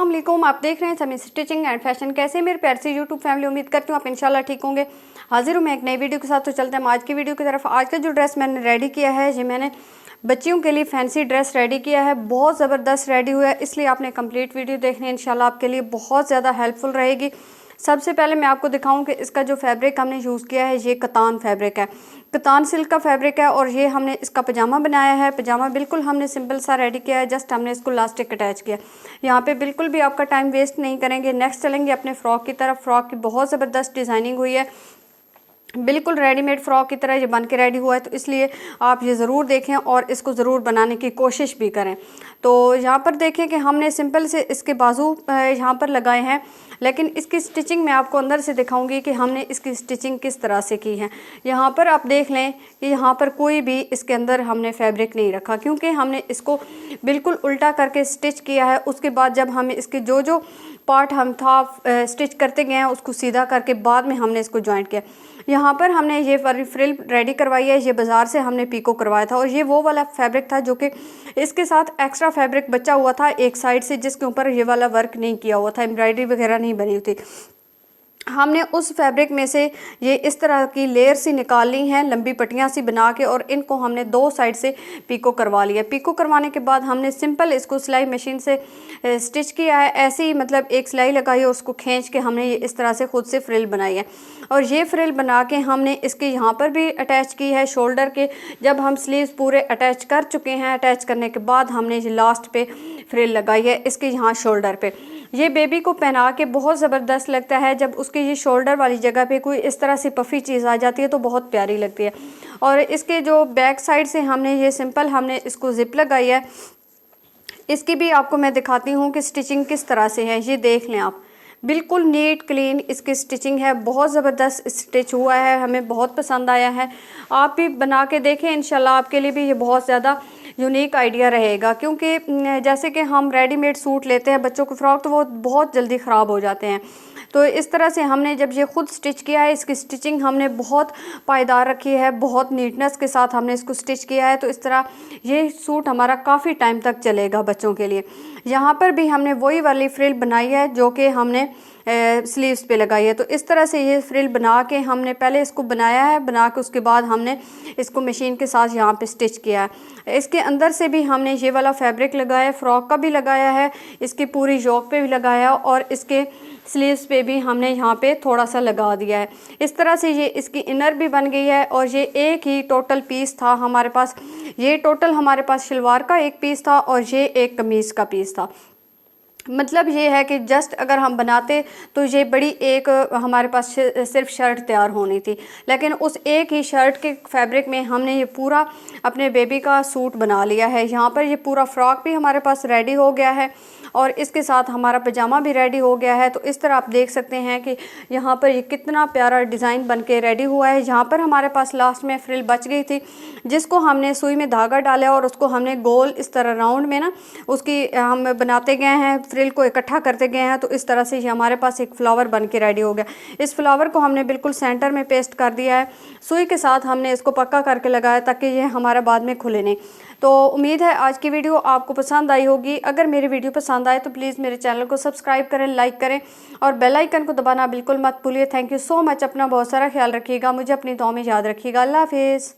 अस्सलाम वालेकुम। आप देख रहे हैं समी स्टिचिंग एंड फैशन। कैसे मेरे प्यार से यूट्यूब फैमिली, उम्मीद करती हूँ आप इंशाल्लाह ठीक होंगे। हाजिर हूँ मैं एक नई वीडियो के साथ। तो चलते हैं आज की वीडियो की तरफ। आज का जो ड्रेस मैंने रेडी किया है, ये मैंने बच्चियों के लिए फैंसी ड्रेस रेडी किया है। बहुत ज़बरदस्त रेडी हुआ है, इसलिए आपने कंप्लीट वीडियो देखनी है। इंशाल्लाह आपके लिए बहुत ज़्यादा हेल्पफुल रहेगी। सबसे पहले मैं आपको दिखाऊं कि इसका जो फैब्रिक हमने यूज़ किया है, ये कतान फैब्रिक है, कतान सिल्क का फैब्रिक है। और ये हमने इसका पजामा बनाया है। पजामा बिल्कुल हमने सिंपल सा रेडी किया है, जस्ट हमने इसको इलास्टिक अटैच किया। यहाँ पे बिल्कुल भी आपका टाइम वेस्ट नहीं करेंगे। नेक्स्ट चलेंगे अपने फ्रॉक की तरफ। फ्रॉक की बहुत ज़बरदस्त डिज़ाइनिंग हुई है, बिल्कुल रेडीमेड फ्रॉक की तरह ये बन के रेडी हुआ है। तो इसलिए आप ये ज़रूर देखें और इसको ज़रूर बनाने की कोशिश भी करें। तो यहाँ पर देखें कि हमने सिंपल से इसके बाजू यहाँ पर लगाए हैं, लेकिन इसकी स्टिचिंग मैं आपको अंदर से दिखाऊंगी कि हमने इसकी स्टिचिंग किस तरह से की है। यहाँ पर आप देख लें कि यहाँ पर कोई भी इसके अंदर हमने फैब्रिक नहीं रखा, क्योंकि हमने इसको बिल्कुल उल्टा करके स्टिच किया है। उसके बाद जब हमें इसके जो जो पार्ट हम था स्टिच करते गए हैं, उसको सीधा करके बाद में हमने इसको जॉइंट किया। यहाँ पर हमने ये फ्रिल रेडी करवाई है, ये बाज़ार से हमने पीको करवाया था। और ये वो वाला फैब्रिक था जो कि इसके साथ एक्स्ट्रा फैब्रिक बचा हुआ था एक साइड से, जिसके ऊपर ये वाला वर्क नहीं किया हुआ था, एम्ब्रॉयडरी वगैरह नहीं बनी हुई थी। हमने उस फैब्रिक में से ये इस तरह की लेयर सी निकाल ली हैं, लंबी पट्टियाँ सी बना के, और इनको हमने दो साइड से पीको करवा लिया। पीको करवाने के बाद हमने सिंपल इसको सिलाई मशीन से स्टिच किया है। ऐसे ही मतलब एक सिलाई लगाई और उसको खींच के हमने ये इस तरह से खुद से फ्रिल बनाई है। और ये फ्रिल बना के हमने इसके यहाँ पर भी अटैच की है शोल्डर के। जब हम स्लीव्स पूरे अटैच कर चुके हैं, अटैच करने के बाद हमने ये लास्ट पे फ्रिल लगाई है इसके यहाँ शोल्डर पे। ये बेबी को पहना के बहुत ज़बरदस्त लगता है। जब उसके ये शोल्डर वाली जगह पे कोई इस तरह से पफ़ी चीज़ आ जाती है तो बहुत प्यारी लगती है। और इसके जो बैक साइड से हमने ये सिंपल हमने इसको ज़िप लगाई है। इसकी भी आपको मैं दिखाती हूँ कि स्टिचिंग किस तरह से है। ये देख लें आप, बिल्कुल नीट क्लीन इसकी स्टिचिंग है, बहुत ज़बरदस्त स्टिच हुआ है, हमें बहुत पसंद आया है। आप भी बना के देखें, इंशाल्लाह आपके लिए भी ये बहुत ज़्यादा यूनिक आइडिया रहेगा। क्योंकि जैसे कि हम रेडीमेड सूट लेते हैं बच्चों के फ्रॉक, तो वो बहुत जल्दी ख़राब हो जाते हैं। तो इस तरह से हमने जब ये ख़ुद स्टिच किया है, इसकी स्टिचिंग हमने बहुत पायदार रखी है, बहुत नीटनेस के साथ हमने इसको स्टिच किया है। तो इस तरह ये सूट हमारा काफ़ी टाइम तक चलेगा बच्चों के लिए। यहाँ पर भी हमने वही वाली फ्रिल बनाई है जो कि हमने स्लीव्स पे लगाई है। तो इस तरह से ये फ्रिल बना के हमने पहले इसको बनाया है, बना के उसके बाद हमने इसको मशीन के साथ यहाँ पे स्टिच किया है। इसके अंदर से भी हमने ये वाला फैब्रिक लगाया, फ्रॉक का भी लगाया है, इसकी पूरी योक पे भी लगाया, और इसके स्लीव्स पे भी हमने यहाँ पे थोड़ा सा लगा दिया है। इस तरह से ये इसकी इनर भी बन गई है। और ये एक ही टोटल पीस था हमारे पास। ये टोटल हमारे पास शलवार का एक पीस था और ये एक कमीज़ का पीस था। मतलब ये है कि जस्ट अगर हम बनाते तो ये बड़ी एक हमारे पास सिर्फ शर्ट तैयार होनी थी, लेकिन उस एक ही शर्ट के फैब्रिक में हमने ये पूरा अपने बेबी का सूट बना लिया है। यहाँ पर ये पूरा फ्रॉक भी हमारे पास रेडी हो गया है और इसके साथ हमारा पजामा भी रेडी हो गया है। तो इस तरह आप देख सकते हैं कि यहाँ पर ये कितना प्यारा डिज़ाइन बन के रेडी हुआ है। यहाँ पर हमारे पास लास्ट में फ्रिल बच गई थी, जिसको हमने सुई में धागा डाला और उसको हमने गोल इस तरह राउंड में ना उसकी हम बनाते गए हैं, फ्रिल को इकट्ठा करते गए हैं। तो इस तरह से ये हमारे पास एक फ्लावर बन के रेडी हो गया। इस फ्लावर को हमने बिल्कुल सेंटर में पेस्ट कर दिया है। सुई के साथ हमने इसको पक्का करके लगाया ताकि ये हमारा बाद में खुले नहीं। तो उम्मीद है आज की वीडियो आपको पसंद आई होगी। अगर मेरी वीडियो पसंद आए तो प्लीज़ मेरे चैनल को सब्सक्राइब करें, लाइक करें और बेल आइकन को दबाना बिल्कुल मत भूलिए। Thank you so much. अपना बहुत सारा ख्याल रखिएगा, मुझे अपनी दुआ में याद रखिएगा। अल्लाह हाफिज़।